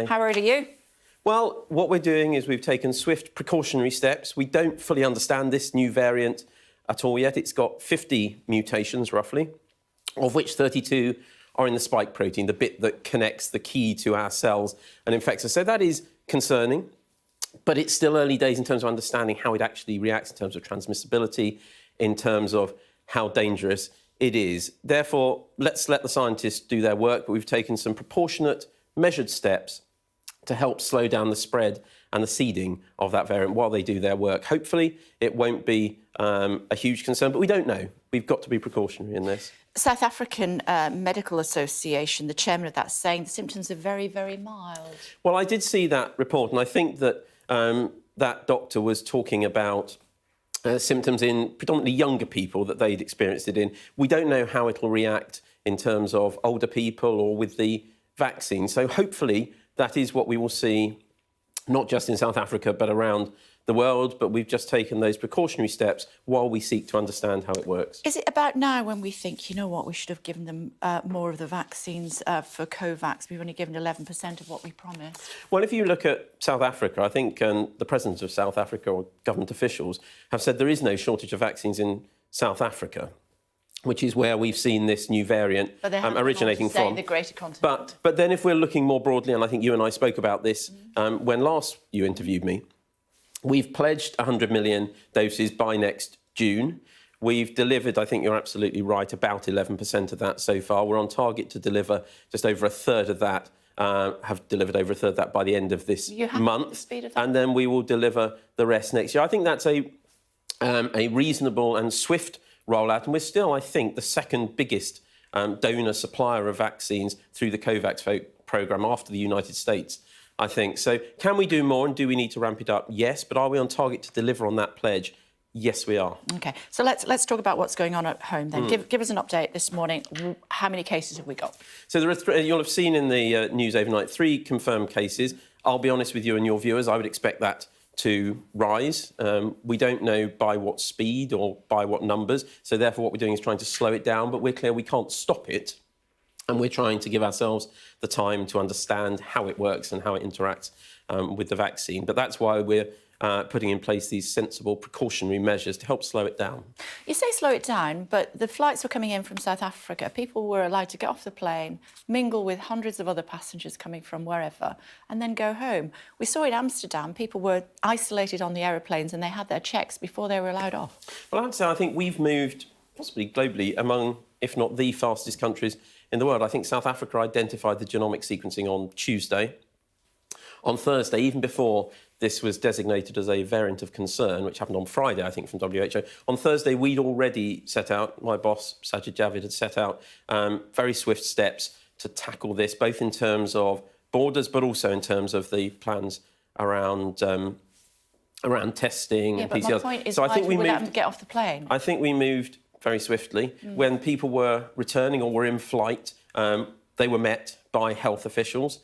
How worried are you? Well, what we're doing is we've taken swift precautionary steps. We don't fully understand this new variant at all yet. It's got 50 mutations, roughly, of which 32 are in the spike protein, the bit that connects the key to our cells and infects us. So that is concerning, but it's still early days in terms of understanding how it actually reacts in terms of transmissibility, in terms of how dangerous it is. Therefore, let's let the scientists do their work, but we've taken some proportionate, measured steps to help slow down the spread and the seeding of that variant while they do their work. Hopefully, it won't be a huge concern, but we don't know. We've got to be precautionary in this. South African Medical Association, the chairman of that, saying the symptoms are very, very mild. Well, I did see that report, and I think that that doctor was talking about symptoms in predominantly younger people that they'd experienced it in. We don't know how it'll react in terms of older people or with the vaccine. So hopefully that is what we will see, not just in South Africa, but around the world. But we've just taken those precautionary steps while we seek to understand how it works. Is it about now when we think, you know what, we should have given them more of the vaccines for COVAX? We've only given 11% of what we promised. Well, if you look at South Africa, I think the president of South Africa or government officials have said there is no shortage of vaccines in South Africa, which is where we've seen this new variant originating from. The greater continent. But then if we're looking more broadly, and I think you and I spoke about this when last you interviewed me, we've pledged 100 million doses by next June. We've delivered, I think you're absolutely right, about 11% of that so far. We're on target to deliver just over a third of that, have delivered over a third of that by the end of this month. The speed of that? And then we will deliver the rest next year. I think that's a reasonable and swift rollout, and we're still, I think, the second biggest donor supplier of vaccines through the COVAX programme after the United States, I think. So can we do more, and do we need to ramp it up? Yes, but are we on target to deliver on that pledge? Yes, we are. OK, so let's talk about what's going on at home then. Give us an update this morning. How many cases have we got? So there are you'll have seen in the news overnight 3 confirmed cases. I'll be honest with you and your viewers, I would expect that to rise. We don't know by what speed or by what numbers, so therefore what we're doing is trying to slow it down, but we're clear we can't stop it, and we're trying to give ourselves the time to understand how it works and how it interacts with the vaccine. But that's why we're putting in place these sensible precautionary measures to help slow it down. You say slow it down, but the flights were coming in from South Africa. People were allowed to get off the plane, mingle with hundreds of other passengers coming from wherever, and then go home. We saw in Amsterdam, people were isolated on the aeroplanes and they had their checks before they were allowed off. Well, I would say I think we've moved, possibly globally, among, if not the fastest countries in the world. I think South Africa identified the genomic sequencing on Tuesday. On Thursday, even before this was designated as a variant of concern, which happened on Friday, I think, from WHO. On Thursday, we'd already set out, my boss, Sajid Javid, had set out very swift steps to tackle this, both in terms of borders, but also in terms of the plans around testing and PCRs. My point is, why did we let them get off the plane? I think we moved very swiftly. When people were returning or were in flight, they were met by health officials.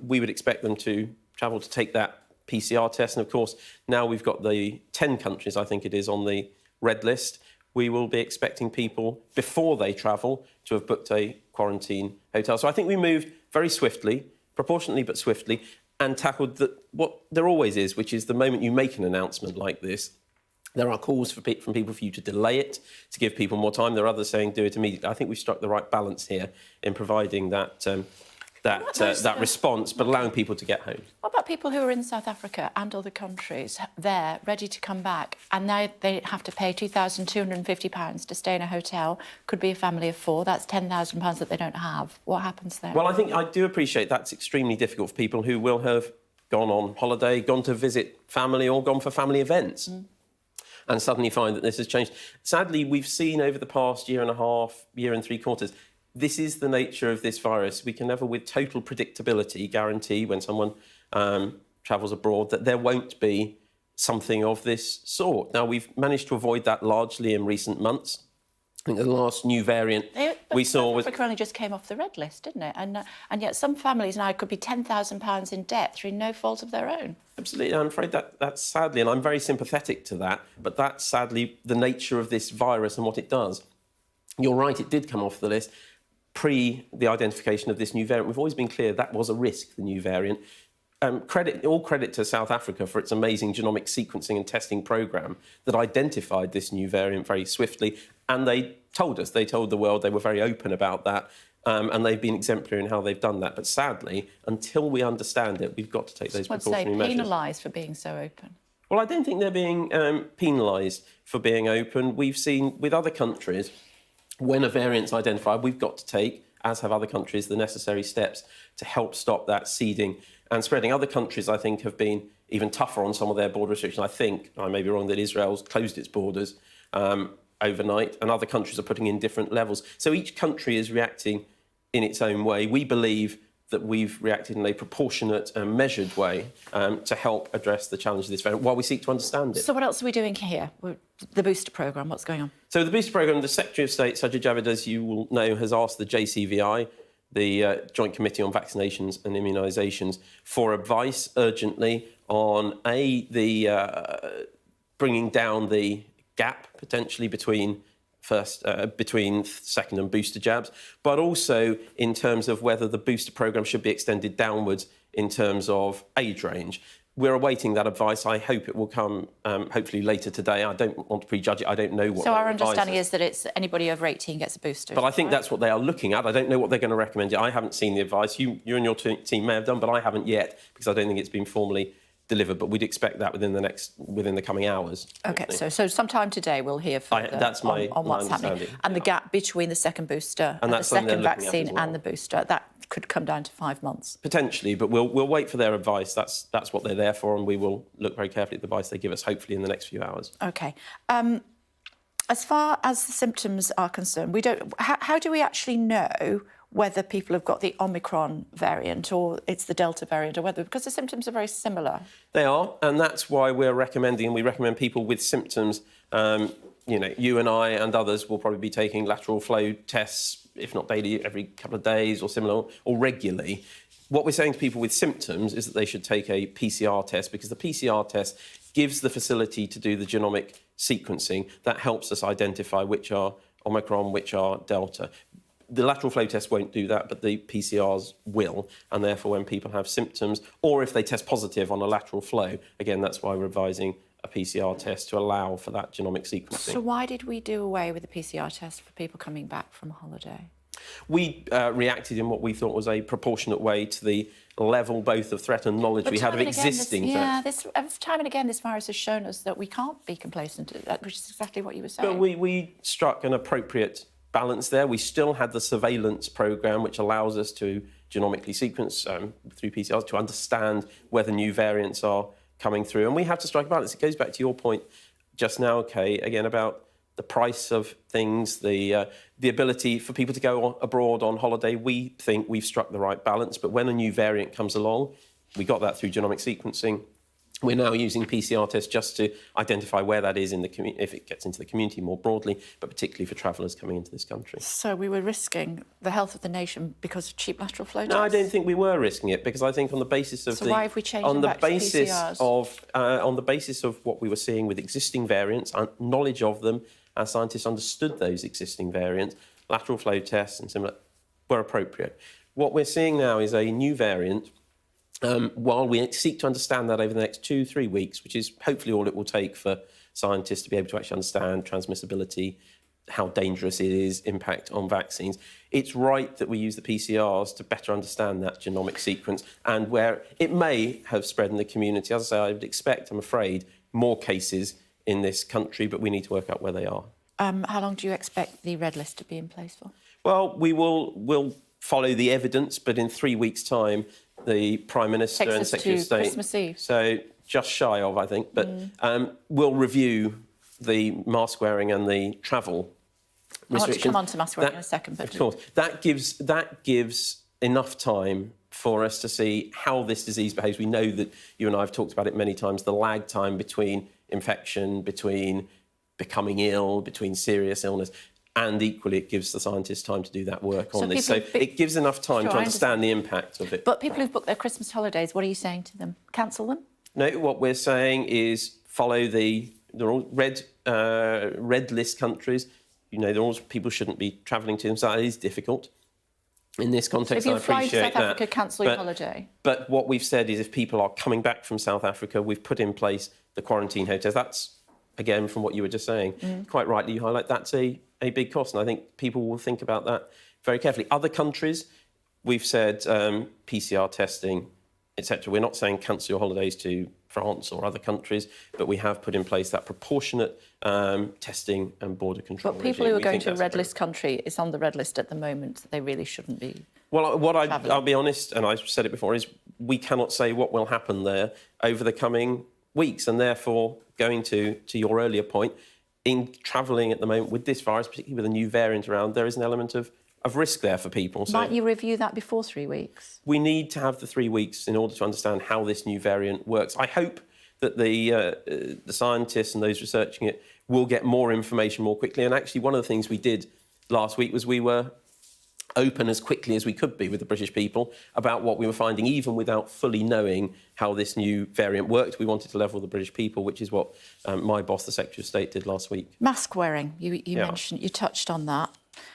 We would expect them to travel to take that PCR test. And, of course, now we've got the 10 countries, I think it is, on the red list. We will be expecting people, before they travel, to have booked a quarantine hotel. So I think we moved very swiftly, proportionately but swiftly, and tackled what there always is, which is the moment you make an announcement like this, there are calls from people for you to delay it, to give people more time. There are others saying do it immediately. I think we've struck the right balance here in providing that response, but allowing people to get home. What about people who are in South Africa and other countries there, ready to come back, and now they have to pay £2,250 to stay in a hotel? Could be a family of 4. That's £10,000 that they don't have. What happens there? Well, I think I do appreciate that's extremely difficult for people who will have gone on holiday, gone to visit family, or gone for family events. And suddenly find that this has changed. Sadly, we've seen over the past year and a half, year and 3 quarters, this is the nature of this virus. We can never, with total predictability, guarantee when someone travels abroad that there won't be something of this sort. Now, we've managed to avoid that largely in recent months. I think the last new variant we saw was... South Africa only just came off the red list, didn't it? And yet some families now could be £10,000 in debt through no fault of their own. Absolutely. I'm afraid that's sadly, and I'm very sympathetic to that, but that's sadly the nature of this virus and what it does. You're right, it did come off the list. pre the identification of this new variant. We've always been clear that was a risk, the new variant. All credit to South Africa for its amazing genomic sequencing and testing programme that identified this new variant very swiftly. And they told the world, they were very open about that. And they've been exemplary in how they've done that. But sadly, until we understand it, we've got to take those precautionary measures. Penalised for being so open? Well, I don't think they're being penalised for being open. We've seen with other countries, when a variant's identified, we've got to take, as have other countries, the necessary steps to help stop that seeding and spreading. Other countries, I think, have been even tougher on some of their border restrictions. I think, I may be wrong, that Israel's closed its borders overnight, and other countries are putting in different levels. So each country is reacting in its own way. We believe that we've reacted in a proportionate and measured way to help address the challenge of this variant while we seek to understand it. So what else are we doing here? The booster programme, what's going on? So the booster programme, the Secretary of State, Sajid Javid, as you will know, has asked the JCVI, the Joint Committee on Vaccinations and Immunisations, for advice urgently on, bringing down the gap potentially between second and booster jabs, but also in terms of whether the booster programme should be extended downwards in terms of age range. We're awaiting that advice. I hope it will come hopefully later today. I don't want to prejudge it. I don't know what. So our understanding is that it's anybody over 18 gets a booster. But I think that's what they are looking at. I don't know what they're going to recommend. I haven't seen the advice. You and your team may have done, but I haven't yet because I don't think it's been formally delivered. But we'd expect that within the coming hours. OK, so sometime today we'll hear further on what's happening. And the gap between the second booster and the second vaccine and the booster, that could come down to 5 months. Potentially, but we'll wait for their advice. That's what they're there for, and we will look very carefully at the advice they give us, hopefully in the next few hours. OK. As far as the symptoms are concerned, we don't. How do we actually know whether people have got the Omicron variant or it's the Delta variant, or whether, because the symptoms are very similar? They are, and that's why we recommend people with symptoms. You and I and others will probably be taking lateral flow tests, if not daily, every couple of days or similar, or regularly. What we're saying to people with symptoms is that they should take a PCR test, because the PCR test gives the facility to do the genomic sequencing. That helps us identify which are Omicron, which are Delta. The lateral flow test won't do that, but the PCRs will. And therefore, when people have symptoms, or if they test positive on a lateral flow, again, that's why we're advising a PCR test to allow for that genomic sequencing. So why did we do away with the PCR test for people coming back from holiday? We reacted in what we thought was a proportionate way to the level both of threat and knowledge we had of existing threats. Time and again, this virus has shown us that we can't be complacent, which is exactly what you were saying. But we struck an appropriate balance there. We still had the surveillance programme, which allows us to genomically sequence through PCRs to understand whether new variants are coming through. And we have to strike a balance. It goes back to your point just now, Kay, again, about the price of things, the ability for people to go abroad on holiday. We think we've struck the right balance. But when a new variant comes along, we got that through genomic sequencing. We're now using PCR tests just to identify where that is in the community, if it gets into the community more broadly, but particularly for travellers coming into this country. So we were risking the health of the nation because of cheap lateral flow tests? No, I don't think we were risking it, because I think on the basis of why have we changed them back to PCRs? On the basis of what we were seeing with existing variants, knowledge of them, our scientists understood those existing variants, lateral flow tests and similar were appropriate. What we're seeing now is a new variant. While we seek to understand that over the next 2-3 weeks, which is hopefully all it will take for scientists to be able to actually understand transmissibility, how dangerous it is, impact on vaccines, it's right that we use the PCRs to better understand that genomic sequence and where it may have spread in the community. As I say, I would expect, I'm afraid, more cases in this country, but we need to work out where they are. How long do you expect the red list to be in place for? Well, we'll follow the evidence, but in 3 weeks' time, the Prime Minister and Secretary of State, Christmas Eve. So just shy of, I think, but we'll review the mask wearing and the travel restrictions. I want to come on to mask wearing in a second, but of course, that gives enough time for us to see how this disease behaves. We know that you and I have talked about it many times, the lag time between infection, between becoming ill, between serious illness. And equally, it gives the scientists time to do that work on this. So it gives enough time to understand the impact of it. But people who've booked their Christmas holidays, what are you saying to them? Cancel them? No, what we're saying is follow they're all red list countries. People shouldn't be travelling to them, so that is difficult. in this context. So if you fly to appreciate South Africa, that. cancel your holiday. But what we've said is if people are coming back from South Africa, we've put in place the quarantine hotels. That's, again, from what you were just saying, quite rightly you highlight, that's a big cost. And I think people will think about that very carefully. Other countries, we've said PCR testing, etc. We're not saying cancel your holidays to France or other countries, but we have put in place that proportionate testing and border control. But people regime. who are going to a red list country, it's on the red list at the moment. They really shouldn't be. Well, I'll be honest, and I've said it before, is we cannot say what will happen there over the coming weeks, and therefore, going to your earlier point, in travelling at the moment with this virus, particularly with a new variant around, there is an element of risk there for people. So might you review that before 3 weeks? we need to have the 3 weeks in order to understand how this new variant works. I hope that the scientists and those researching it will get more information more quickly. And actually, one of the things we did last week was we were open as quickly as we could be with the British people about what we were finding, even without fully knowing how this new variant worked. We wanted to level the British people, which is what my boss, the Secretary of State, did last week. Mask wearing, you mentioned, you touched on that.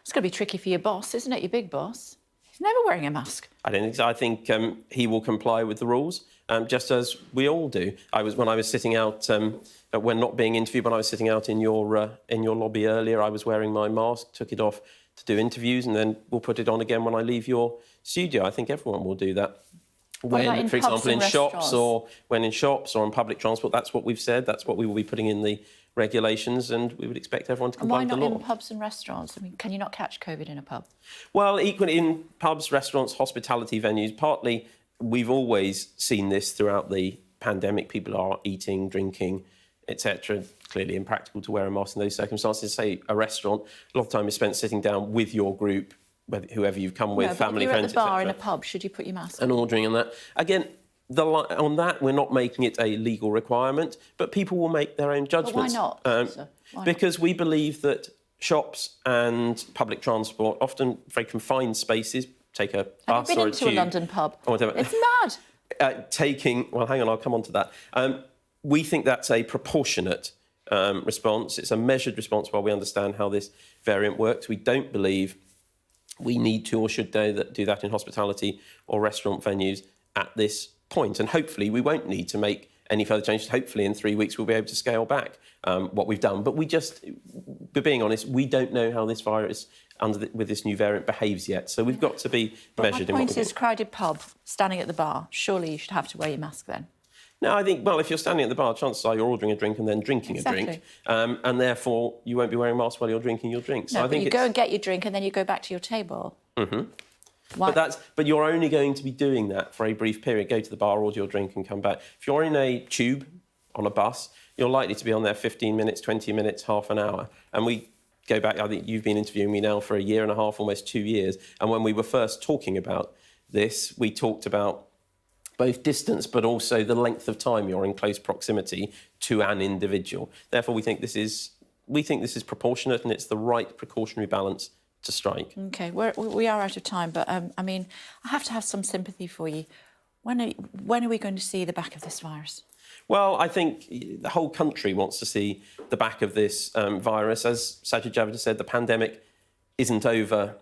It's going to be tricky for your boss, isn't it, your big boss? He's never wearing a mask. I don't think so. I think he will comply with the rules, just as we all do. When I was sitting out, when not being interviewed, when I was sitting out in your lobby earlier, I was wearing my mask, took it off to do interviews, and then we'll put it on again when I leave your studio. I think everyone will do that. When, for example, in shops or on public transport, that's what we've said. That's what we will be putting in the regulations, and we would expect everyone to comply with the law. Why not in pubs and restaurants? I mean, can you not catch COVID in a pub? Well, equally in pubs, restaurants, hospitality venues, partly we've always seen this throughout the pandemic. People are eating, drinking, etc. Clearly impractical to wear a mask in those circumstances. Say a restaurant, a lot of time is spent sitting down with your group, whoever you've come with, family, friends, etc. at the bar in a pub, should you put your mask on? And ordering on that. Again, on that, we're not making it a legal requirement, but people will make their own judgments. But why not? Why because we believe that shops and public transport, often very confined spaces, take a bus or a tube. Have you been into a London pub? Or whatever. It's mad. Well, hang on, I'll come on to that. We think that's a proportionate response. It's a measured response while we understand how this variant works. We don't believe we need to or should do that in hospitality or restaurant venues at this point. And hopefully we won't need to make any further changes. Hopefully in 3 weeks we'll be able to scale back what we've done. But we're being honest, we don't know how this virus with this new variant behaves yet. So we've got to be measured in what we do. My point is, crowded pub, standing at the bar, surely you should have to wear your mask then. No, I think, well, if you're standing at the bar, chances are you're ordering a drink and then drinking a drink. And therefore, you won't be wearing a mask while you're drinking your drink. So No, I think you go and get your drink and then you go back to your table. Mm-hmm. But you're only going to be doing that for a brief period. Go to the bar, order your drink and come back. If you're in a tube, on a bus, you're likely to be on there 15 minutes, 20 minutes, half an hour. And we go back, I think you've been interviewing me now for a year and a half, almost 2 years. And when we were first talking about this, we talked about both distance, but also the length of time you're in close proximity to an individual. Therefore, we think this is proportionate and it's the right precautionary balance to strike. OK, we are out of time, but I mean, I have to have some sympathy for you. When are we going to see the back of this virus? Well, I think the whole country wants to see the back of this virus. As Sajid Javid said, the pandemic isn't over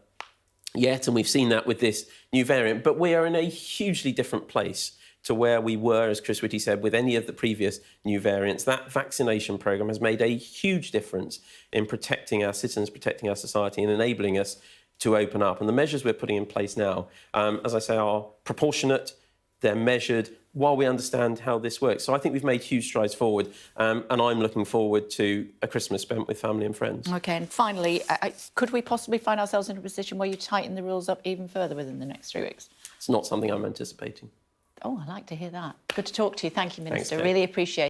yet, and we've seen that with this new variant. But we are in a hugely different place to where we were, as Chris Whitty said, with any of the previous new variants. That vaccination programme has made a huge difference in protecting our citizens, protecting our society and enabling us to open up. And the measures we're putting in place now, as I say, are proportionate, they're measured, while we understand how this works. So I think we've made huge strides forward, and I'm looking forward to a Christmas spent with family and friends. OK, and finally, could we possibly find ourselves in a position where you tighten the rules up even further within the next 3 weeks? It's not something I'm anticipating. Oh, I like to hear that. Good to talk to you. Thank you, Minister. Thanks, really appreciate it.